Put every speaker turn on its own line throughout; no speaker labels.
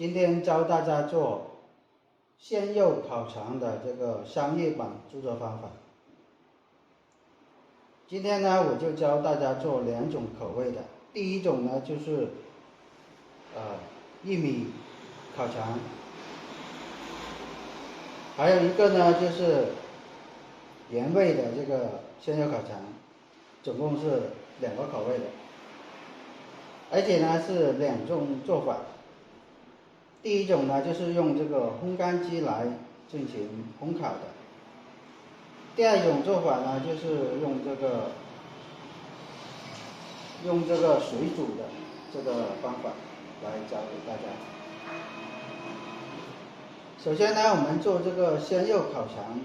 今天教大家做鮮肉烤腸的这個商業版製作方法。今天呢，我就教大家做2種口味的。第一種呢，就是玉米烤腸，還有一個呢就是原味的這個鮮肉烤腸，總共是2個口味的，而且呢是2種做法。第一種呢，就是用這個烘乾機來进行烘烤的。第二種做法呢，就是用這個水煮的這個方法來教給大家。首先呢，我們做這個鮮肉烤腸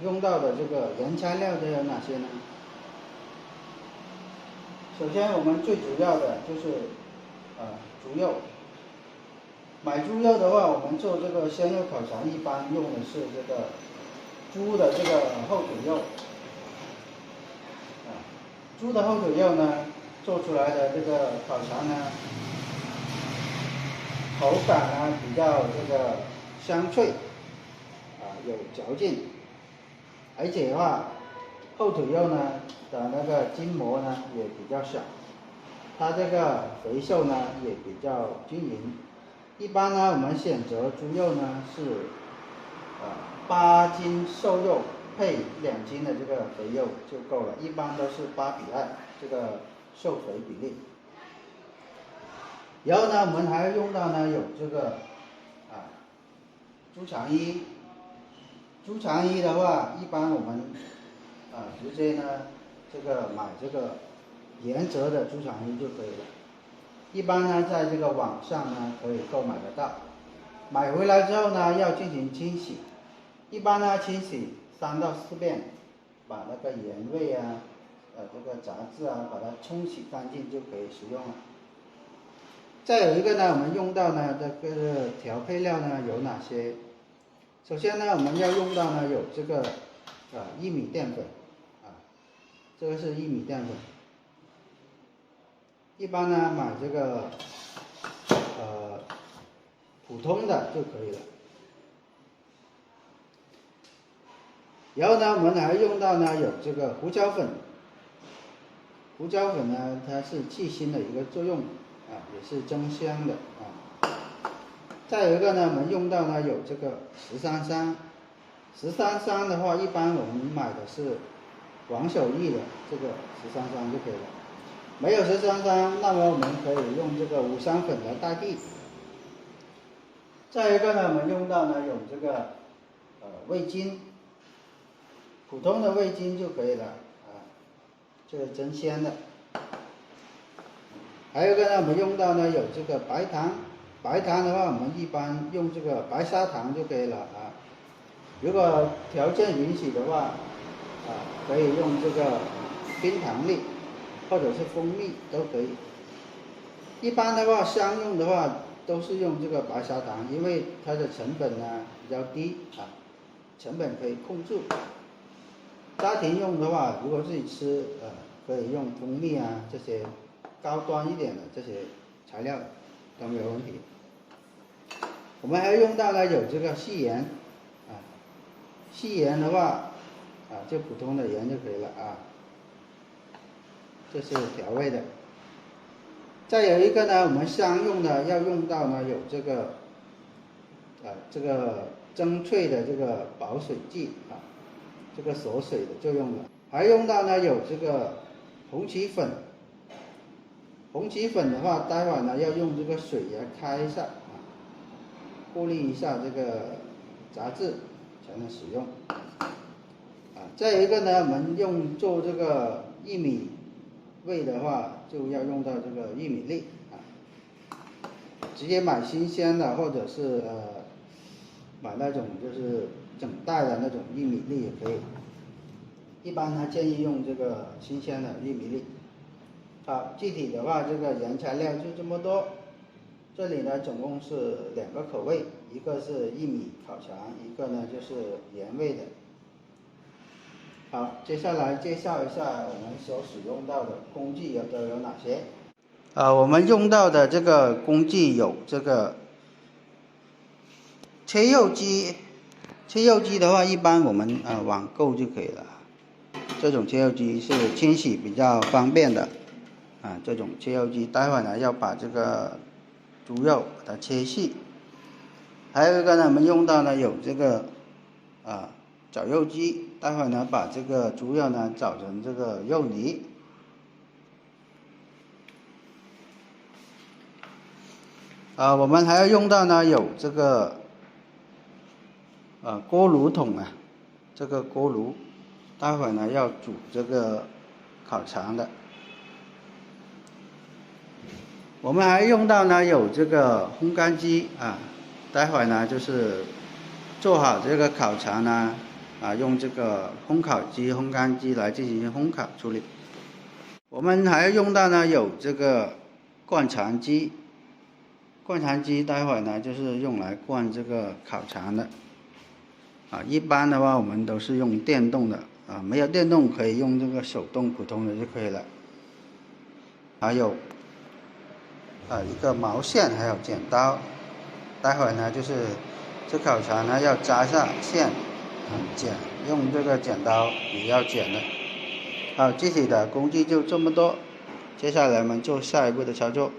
用到的這個原材料都有哪些呢？首先我們最主要的就是豬肉。買豬肉的話，我們做这个鮮肉烤腸一般用的是这个豬的這個後腿肉。豬的後腿肉呢，做出來的這個烤腸呢，口感呢比較這個香脆，有嚼勁，而且的話，後腿肉呢的那個筋膜呢也比較小，它這個肥瘦呢也比較均勻。一般呢，我們選擇豬肉呢是8斤瘦肉配2斤的這個肥肉就夠了，一般都是8比2這個瘦肥比例。然後呢，我們還要用到呢有這個豬腸衣。豬腸衣的話，一般我們直接呢這個買這個原則的豬腸衣就可以了。一般呢，在這個網上呢可以購買得到。買回來之後呢，要進行清洗。一般呢，清洗3到4遍，把那個鹽味這個雜質把它沖洗乾淨就可以食用了。再有一個呢，我們用到呢這個調配料呢有哪些？首先呢，我們要用到呢有這個玉米澱粉這個是玉米澱粉。一般呢買這個普通的就可以了。然後呢，我們還用到呢有這個胡椒粉。胡椒粉呢，它是去腥的一個作用也是增香的再有一個呢，我們用到呢有這個13香。13香的話，一般我們買的是王守義的這個13香就可以了。沒有13香，那麼我們可以用這個五香粉來代替。再一個呢，我們用到呢有這個味精，普通的味精就可以了這個增鮮的。還有一個呢，我們用到呢有這個白糖。白糖的話，我們一般用這個白砂糖就可以了如果條件允許的話可以用這個冰糖粒或者是蜂蜜都可以。一般的話，商用的話都是用這個白砂糖，因為它的成本呢比較低成本可以控制。家庭用的話，如果自己吃可以用蜂蜜這些高端一點的這些材料都沒有問題。我們還用到了有這個細鹽細鹽的話就普通的鹽就可以了這是調味的。再有一個呢，我們商用的要用到呢有這個蒸脆的這個保水劑這個鎖水的作用的。還用到呢有這個紅旗粉。紅旗粉的話，待會呢要用這個水來開一下過濾一下這個雜質才能使用再有一個呢，我們做這個玉米味的話，就要用到這個玉米粒直接買新鮮的，或者是買那種就是整袋的那種玉米粒也可以。一般呢建議用這個新鮮的玉米粒。具體的話，這個原材料就這麼多。這裡呢總共是2個口味，一個是玉米烤腸，一個呢就是原味的。好，接下來介紹一下我們所使用到的工具都有哪些。我們用到的這個工具有這個切肉機。切肉機的話，一般我們網購就可以了。這種切肉機是清洗比較方便的這種切肉機，待會呢要把這個豬肉把它切細。還有一個呢，我們用到呢有這個绞肉機，待會呢把這個豬肉呢绞成這個肉泥。我們還要用到呢有這個鍋爐桶這個鍋爐，待會呢要煮這個烤腸的。我們還用到呢有這個烘乾機待會呢就是做好這個烤腸呢用這個烘烤机、烘乾機來進行烘烤處理。我們還要用到呢有這個灌腸機。灌腸機待會呢就是用來灌這個烤腸的一般的話我們都是用電動的沒有電動可以用這個手動普通的就可以了。還有一個毛線，還有剪刀，待會呢就是這烤腸呢要扎上線剪，用這個剪刀也要剪的。好，具體的工具就這麼多，接下來我們做下一步的操作。